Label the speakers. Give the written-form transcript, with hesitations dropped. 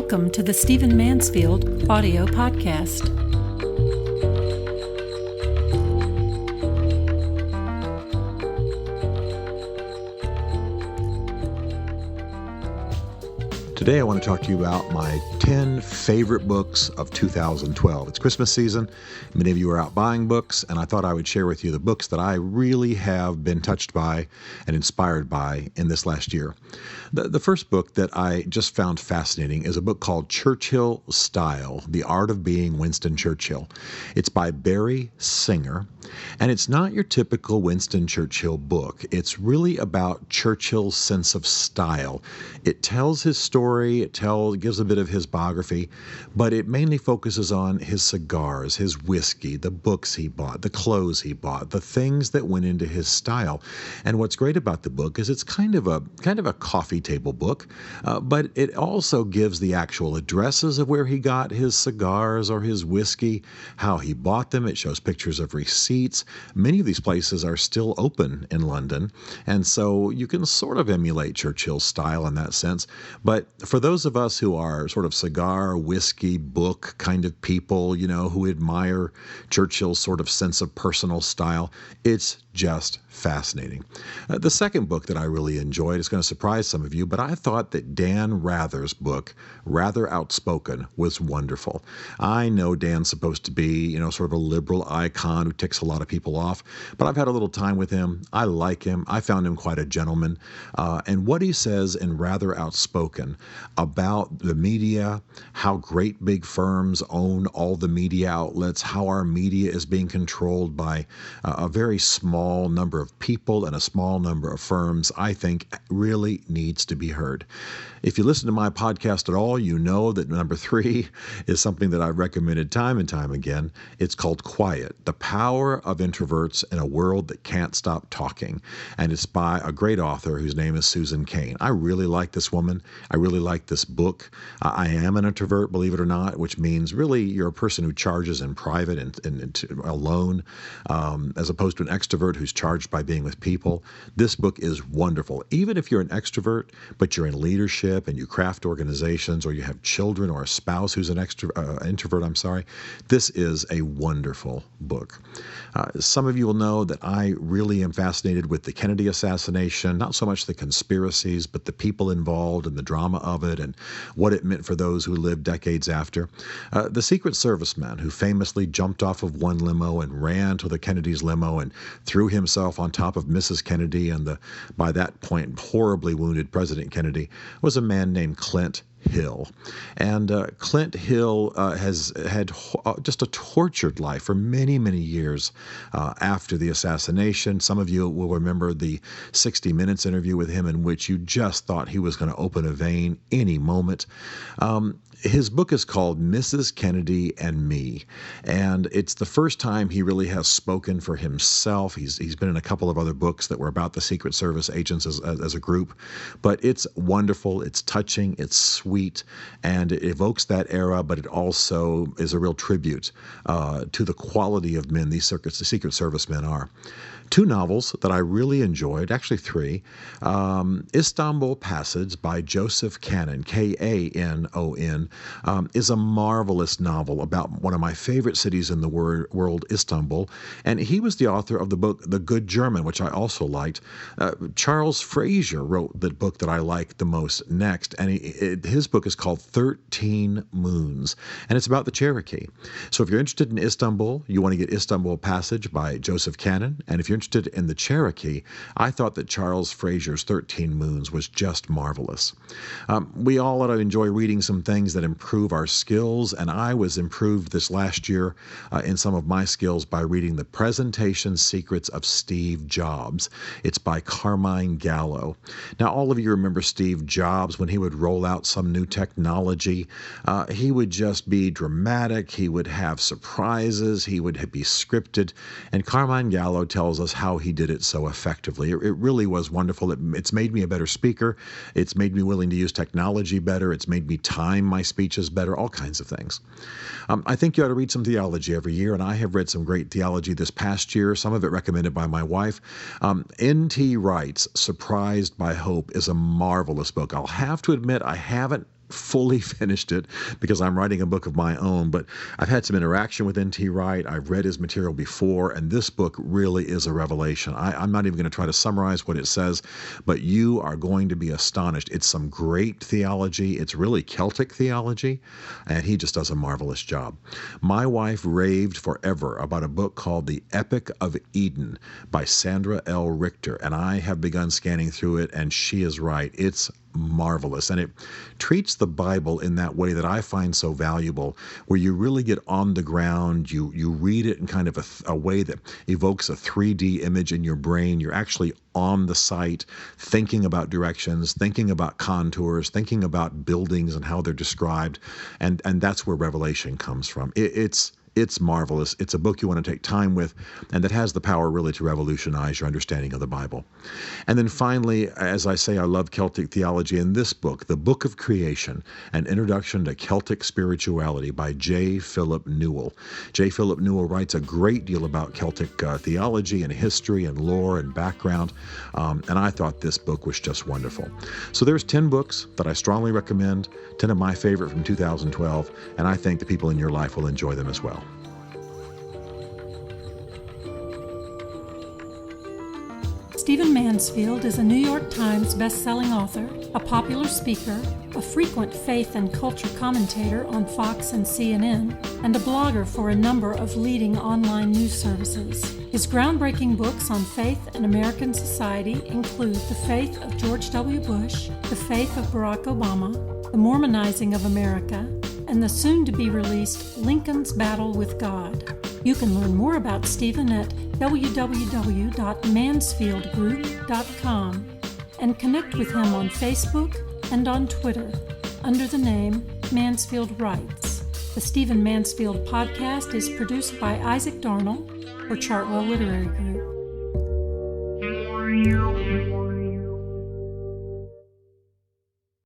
Speaker 1: Welcome to the Stephen Mansfield audio podcast.
Speaker 2: Today I want to talk to you about my 10 favorite books of 2012. It's Christmas season. Many of you are out buying books, and I thought I would share with you the books that I really have been touched by and inspired by in this last year. The first book that I just found fascinating is a book called Churchill Style, The Art of Being Winston Churchill. It's by Barry Singer, and it's not your typical Winston Churchill book. It's really about Churchill's sense of style. It tells his story, it gives a bit of his biography, but it mainly focuses on his cigars, his whiskey, the books he bought, the clothes he bought, the things that went into his style. And what's great about the book is it's kind of a coffee table book, but it also gives the actual addresses of where he got his cigars or his whiskey, how he bought them. It shows pictures of receipts. Many of these places are still open in London, and so you can sort of emulate Churchill's style in that sense. But for those of us who are sort of cigar, whiskey, book kind of people, who admire Churchill's sort of sense of personal style, it's just fascinating. The second book that I really enjoyed is going to surprise some of you, but I thought that Dan Rather's book, Rather Outspoken, was wonderful. I know Dan's supposed to be, sort of a liberal icon who ticks a lot of people off, but I've had a little time with him. I like him. I found him quite a gentleman. And what he says in Rather Outspoken about the media, how great big firms own all the media outlets, how our media is being controlled by a very small number of people and a small number of firms, I think really needs to be heard. If you listen to my podcast at all, you know that number 3 is something that I've recommended time and time again. It's called Quiet, The Power of Introverts in a World That Can't Stop Talking. And it's by a great author whose name is Susan Cain. I really like this woman. I really like this book. I am an introvert, believe it or not, which means really you're a person who charges in private and alone, as opposed to an extrovert who's charged by being with people. This book is wonderful. Even if you're an extrovert, but you're in leadership and you craft organizations, or you have children or a spouse who's an introvert, this is a wonderful book. Some of you will know that I really am fascinated with the Kennedy assassination, not so much the conspiracies, but the people involved and the drama of it and what it meant for those who lived decades after. The Secret Service man who famously jumped off of one limo and ran to the Kennedy's limo and threw himself on top of Mrs. Kennedy and the, by that point, horribly wounded President Kennedy was a man named Clint Hill. And Clint Hill has had just a tortured life for many, many years after the assassination. Some of you will remember the 60 Minutes interview with him in which you just thought he was going to open a vein any moment. His book is called Mrs. Kennedy and Me, and it's the first time he really has spoken for himself. He's been in a couple of other books that were about the Secret Service agents as a group, but it's wonderful, it's touching, it's sweet, and it evokes that era, but it also is a real tribute to the quality of men these Secret Service men are. 2 novels that I really enjoyed, actually 3. Istanbul Passage by Joseph Cannon, Kanon, is a marvelous novel about one of my favorite cities in the world, Istanbul. And he was the author of the book The Good German, which I also liked. Charles Frazier wrote the book that I liked the most next, and his book is called 13 Moons, and it's about the Cherokee. So if you're interested in Istanbul, you want to get Istanbul Passage by Joseph Cannon, and if you're interested in the Cherokee, I thought that Charles Frazier's 13 Moons was just marvelous. We all ought to enjoy reading some things that improve our skills, and I was improved this last year in some of my skills by reading The Presentation Secrets of Steve Jobs. It's by Carmine Gallo. Now, all of you remember Steve Jobs when he would roll out some new technology. He would just be dramatic. He would have surprises. He would be scripted, and Carmine Gallo tells us how he did it so effectively. It really was wonderful. It's made me a better speaker. It's made me willing to use technology better. It's made me time my speeches better, all kinds of things. I think you ought to read some theology every year, and I have read some great theology this past year, some of it recommended by my wife. N.T. Wright's Surprised by Hope is a marvelous book. I'll have to admit I haven't fully finished it because I'm writing a book of my own, but I've had some interaction with N.T. Wright. I've read his material before, and this book really is a revelation. I'm not even going to try to summarize what it says, but you are going to be astonished. It's some great theology. It's really Celtic theology, and he just does a marvelous job. My wife raved forever about a book called The Epic of Eden by Sandra L. Richter, and I have begun scanning through it, and she is right. It's marvelous, and it treats the Bible in that way that I find so valuable, where you really get on the ground, you read it in kind of a way that evokes a 3D image in your brain. You're actually on the site, thinking about directions, thinking about contours, thinking about buildings and how they're described, and that's where Revelation comes from. It's marvelous. It's a book you want to take time with, and that has the power really to revolutionize your understanding of the Bible. And then finally, as I say, I love Celtic theology. In this book, The Book of Creation, An Introduction to Celtic Spirituality by J. Philip Newell. J. Philip Newell writes a great deal about Celtic theology and history and lore and background, and I thought this book was just wonderful. So there's 10 books that I strongly recommend, 10 of my favorite from 2012, and I think the people in your life will enjoy them as well.
Speaker 1: Stephen Mansfield is a New York Times best-selling author, a popular speaker, a frequent faith and culture commentator on Fox and CNN, and a blogger for a number of leading online news services. His groundbreaking books on faith and American society include The Faith of George W. Bush, The Faith of Barack Obama, The Mormonizing of America, and the soon-to-be-released Lincoln's Battle with God. You can learn more about Stephen at www.mansfieldgroup.com and connect with him on Facebook and on Twitter under the name Mansfield Writes. The Stephen Mansfield podcast is produced by Isaac Darnell for Chartwell Literary Group.